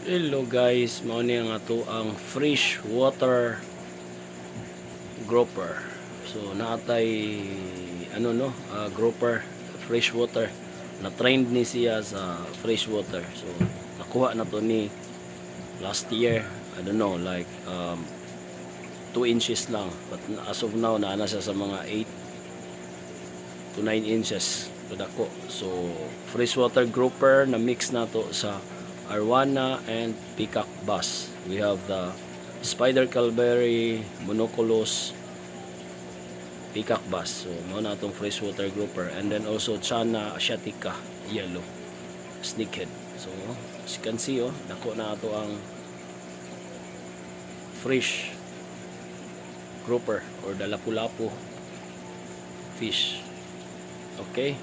Hello guys, mao ni nga to ang freshwater grouper. So naatay grouper freshwater. Na trained ni siya sa freshwater. So nakuha na to ni last year. I don't know, like 2 inches lang, but as of now naana siya sa mga 8 to 9 inches kadako. So freshwater grouper na mix na to sa Arowana and Peacock bass. We have the Spider Calvary, Monocolos, Peacock bass. So mao na itong freshwater grouper, and then also Channa asiatica yellow snakehead. So as you can see, dako na ito ang fresh grouper or the lapu-lapu fish. Okay.